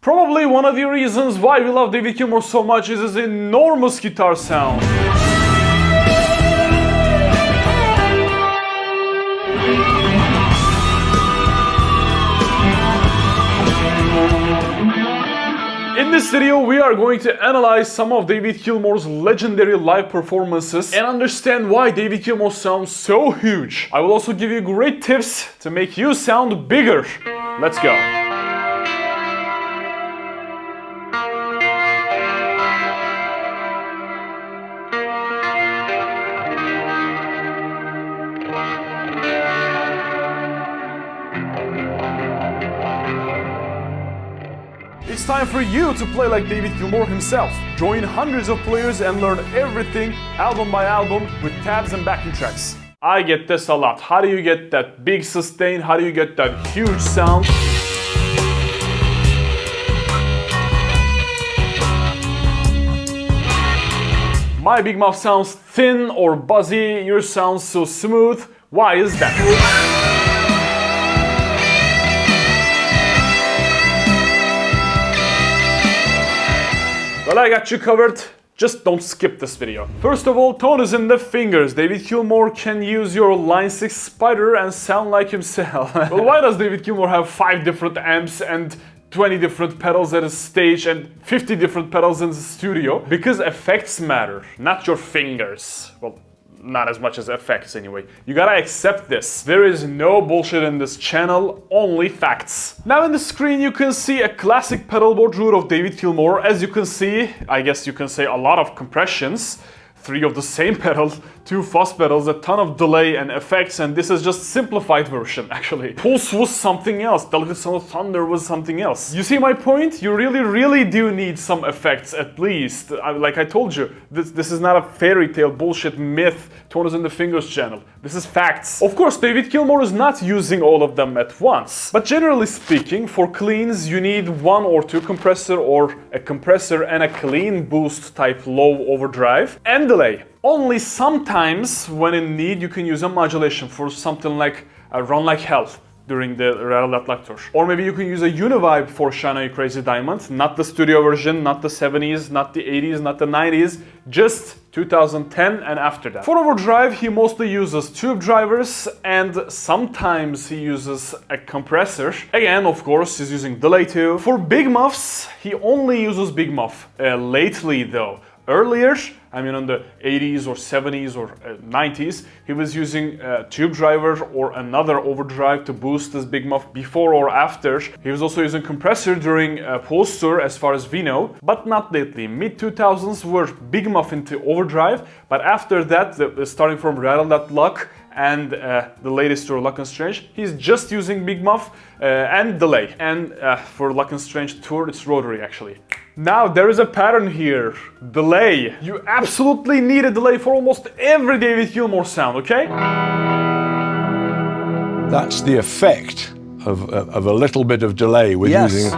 Probably one of the reasons why we love David Gilmour so much is his enormous guitar sound. In this video, we are going to analyze some of David Gilmour's legendary live performances and understand why David Gilmour sounds so huge. I will also give you great tips to make you sound bigger. Let's go. It's time for you to play like David Gilmour himself. Join hundreds of players and learn everything album by album with tabs and backing tracks. I get this a lot. How do you get that big sustain? How do you get that huge sound? My big muff sounds thin or buzzy, yours sounds so smooth. Why is that? Well, I got you covered. Just don't skip this video. First of all, tone is in the fingers. David Gilmour can use your Line 6 Spider and sound like himself. Well, why does David Gilmour have 5 different amps and 20 different pedals at his stage and 50 different pedals in the studio? Because effects matter, not your fingers. Well, not as much as effects anyway. You gotta accept this. There is no bullshit in this channel, only facts. Now in the screen you can see a classic pedal board root of David Gilmour. As you can see, I guess you can say a lot of compressions. 3 of the same pedal, 2 fuzz pedals, a ton of delay and effects, and this is just simplified version actually. Pulse was something else, Delicate Son of Thunder was something else. You see my point? You really do need some effects at least. Like I told you, this is not a fairy tale bullshit myth, Tone is in the Fingers channel. This is facts. Of course, David Gilmour is not using all of them at once. But generally speaking, for cleans you need 1 or 2 compressor or a compressor and a clean boost type low overdrive and delay. Only sometimes when in need you can use a modulation for something like a Run Like Hell during the Rattle That Luck tour. Or maybe you can use a Univibe for Shine On You Crazy Diamond, not the studio version, not the 70s, not the 80s, not the 90s, just 2010 and after that. For overdrive, he mostly uses tube drivers and sometimes he uses a compressor. Again, of course, he's using delay too. For big muffs, he only uses big muff. Lately though, earlier, I mean on the 80s or 70s or 90s, he was using a tube driver or another overdrive to boost his big muff before or after. He was also using compressor during post tour as far as we know, but not lately. Mid 2000s were big muff into overdrive, but after that, starting from Rattle That Luck and the latest tour, Luck and Strange, he's just using big muff and delay. And for Luck and Strange tour, it's rotary actually. Now there is a pattern here, delay. You absolutely need a delay for almost every David Gilmour sound, okay? That's the effect of a little bit of delay with using...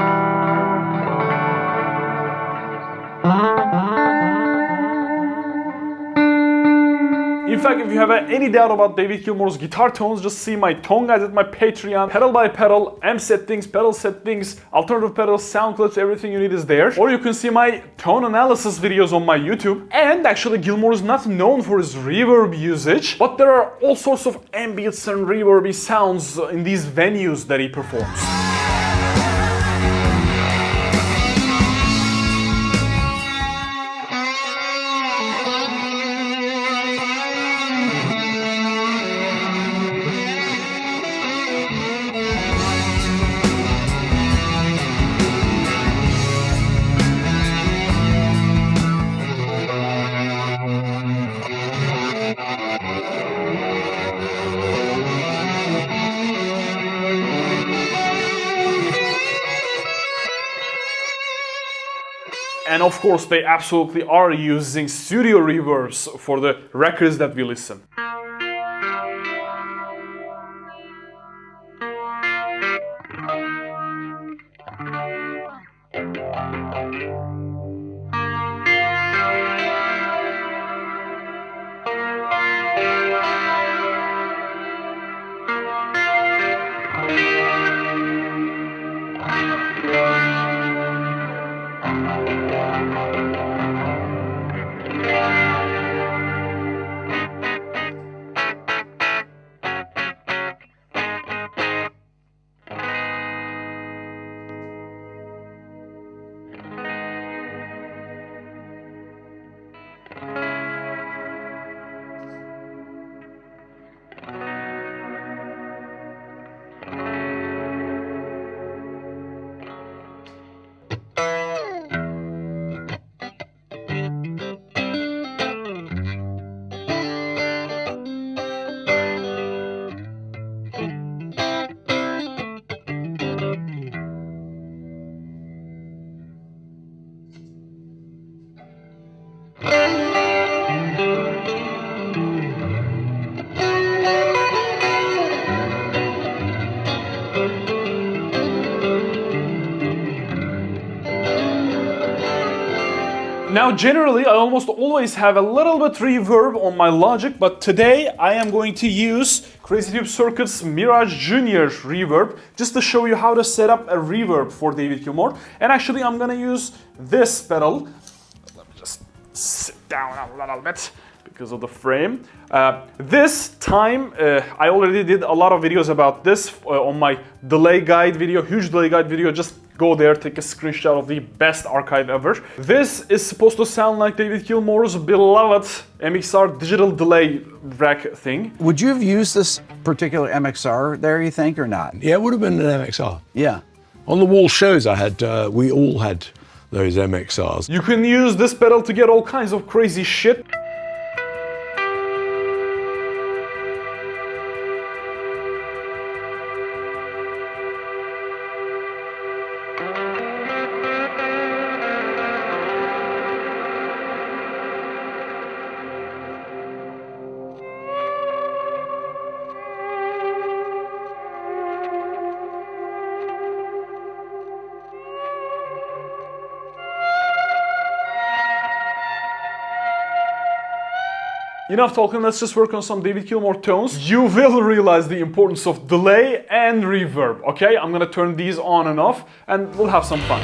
In fact, if you have any doubt about David Gilmour's guitar tones, just see my tone guides at my Patreon. Pedal by pedal, amp settings, pedal settings, alternative pedals, sound clips, everything you need is there. Or you can see my tone analysis videos on my YouTube. And actually, Gilmour is not known for his reverb usage, but there are all sorts of ambience and reverby sounds in these venues that he performs. And of course, they absolutely are using studio reverbs for the records that we listen. Now generally I almost always have a little bit reverb on my Logic, but today I am going to use Crazy Tube Circuit's Mirage Jr reverb just to show you how to set up a reverb for David Gilmour. And actually I'm gonna use this pedal. Let me just sit down a little bit because of the frame. This time, I already did a lot of videos about this on my delay guide video, huge delay guide video. Just go there, take a screenshot of the best archive ever. This is supposed to sound like David Gilmour's beloved MXR digital delay rack thing. Would you have used this particular MXR there, you think, or not? Yeah, it would have been an MXR. Yeah. On the wall shows I had, we all had those MXRs. You can use this pedal to get all kinds of crazy shit. Enough talking, let's just work on some David Gilmour tones. You will realize the importance of delay and reverb, okay? I'm gonna turn these on and off and we'll have some fun.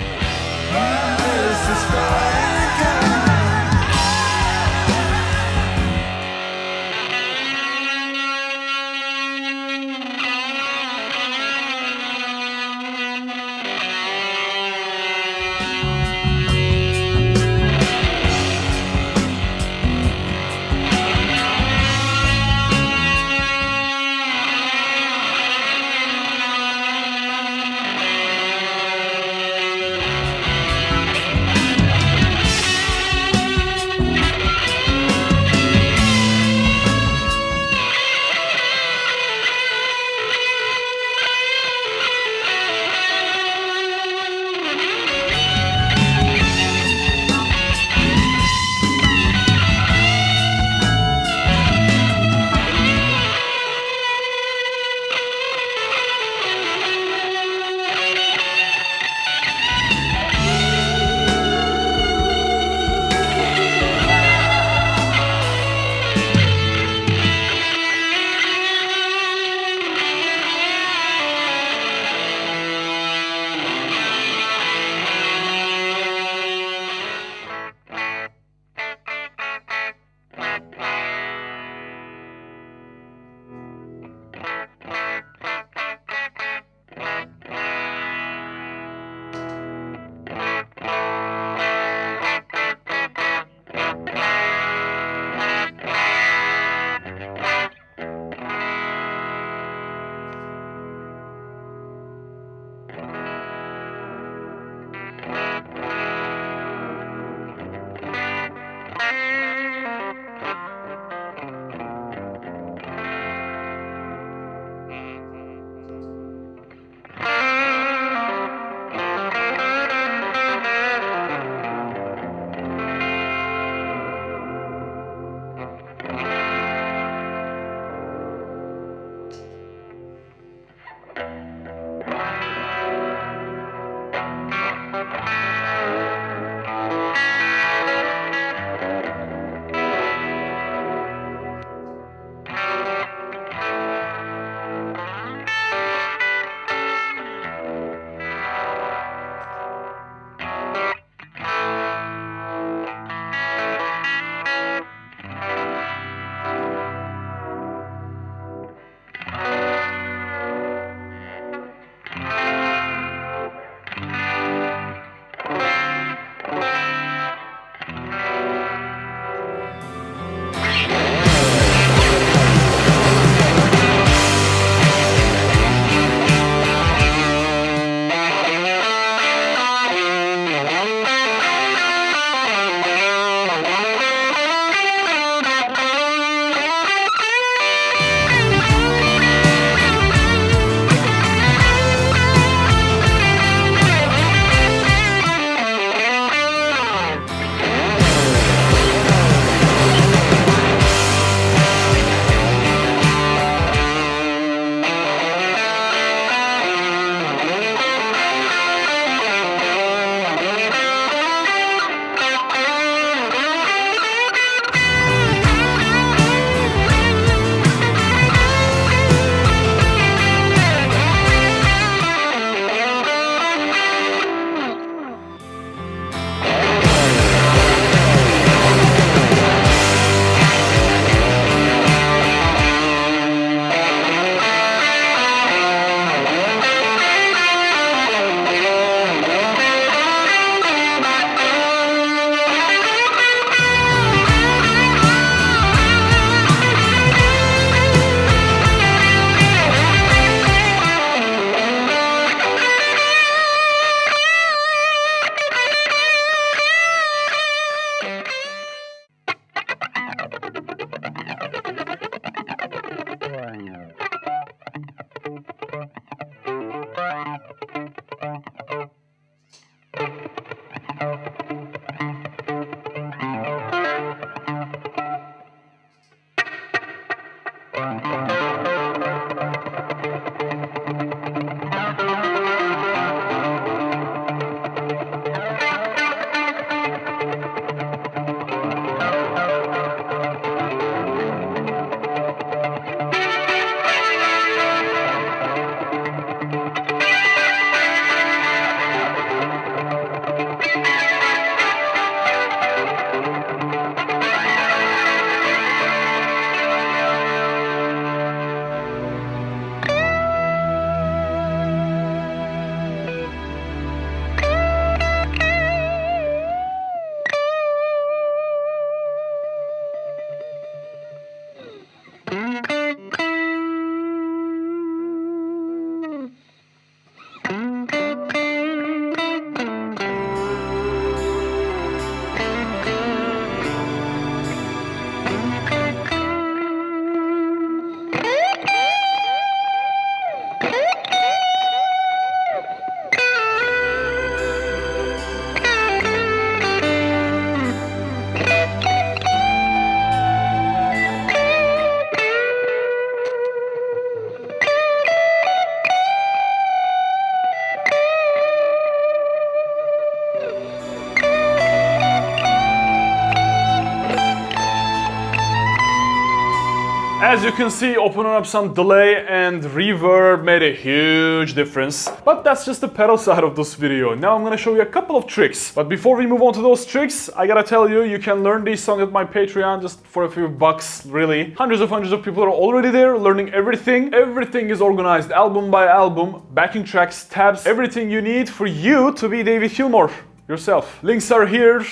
As you can see, opening up some delay and reverb made a huge difference. But that's just the pedal side of this video. Now I'm gonna show you a couple of tricks. But before we move on to those tricks, I gotta tell you, you can learn these songs at my Patreon just for a few bucks, really. Hundreds of people are already there learning everything. Everything is organized album by album, backing tracks, tabs, everything you need for you to be David Gilmour yourself. Links are here,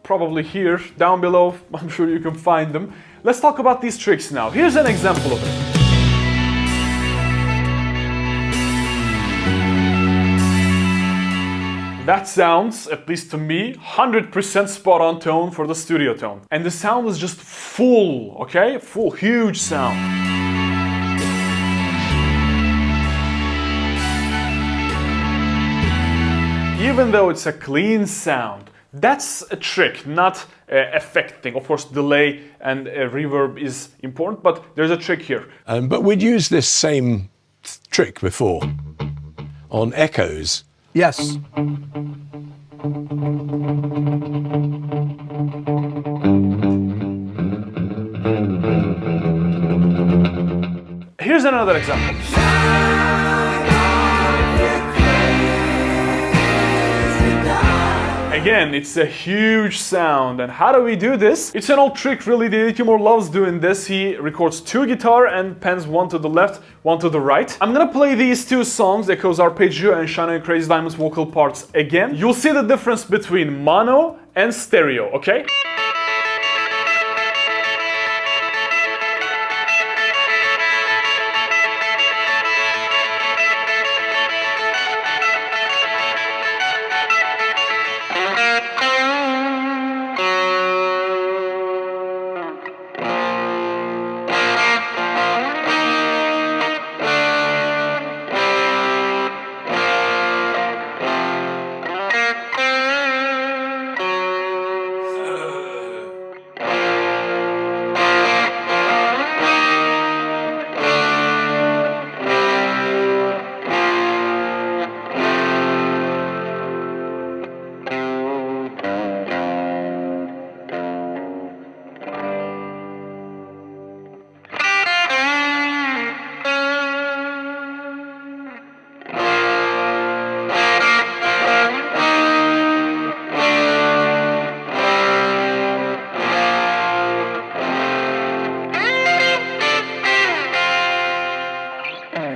probably here, down below. I'm sure you can find them. Let's talk about these tricks now. Here's an example of it. That sounds, at least to me, 100% spot on tone for the studio tone. And the sound is just full, okay? Full, huge sound. Even though it's a clean sound, that's a trick, not effect thing. Of course, delay and reverb is important, but there's a trick here. But we'd used this same trick before on echoes. Yes. Here's another example. Again, it's a huge sound. And how do we do this? It's an old trick, really. David Gilmour loves doing this. He records two guitar and pens one to the left, one to the right. I'm gonna play these two songs, Echoes Arpeggio and Shining Crazy Diamonds vocal parts again. You'll see the difference between mono and stereo, okay?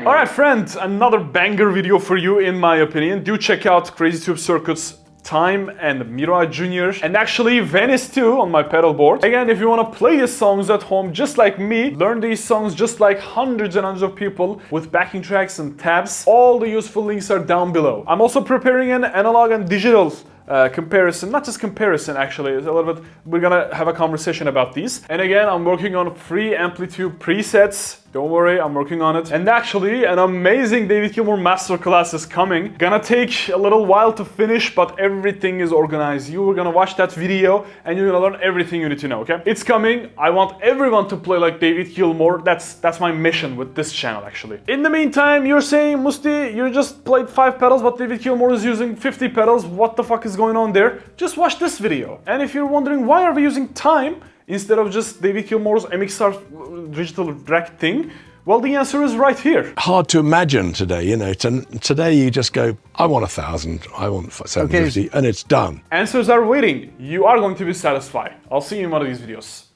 Alright friend, another banger video for you in my opinion. Do check out Crazy Tube Circuit's Time and Mirage Jr. and actually Venice too on my pedal board. Again, if you want to play these songs at home just like me, learn these songs just like hundreds and hundreds of people with backing tracks and tabs, all the useful links are down below. I'm also preparing an analog and digital comparison, not just comparison actually, it's a little bit, we're gonna have a conversation about these. And again, I'm working on free Amplitude presets Don't worry, I'm working on it. And actually, an amazing David Gilmour masterclass is coming. Gonna take a little while to finish, but everything is organized. You are gonna watch that video and you're gonna learn everything you need to know, okay? It's coming. I want everyone to play like David Gilmour. That's my mission with this channel, actually. In the meantime, you're saying, Musti, you just played 5 pedals, but David Gilmour is using 50 pedals. What the fuck is going on there? Just watch this video. And if you're wondering why are we using time instead of just David Gilmour's MXR digital rack thing, well, the answer is right here. Hard to imagine today, you know. Today you just go, I want 1,000, I want 750, and it's done. Answers are waiting. You are going to be satisfied. I'll see you in one of these videos.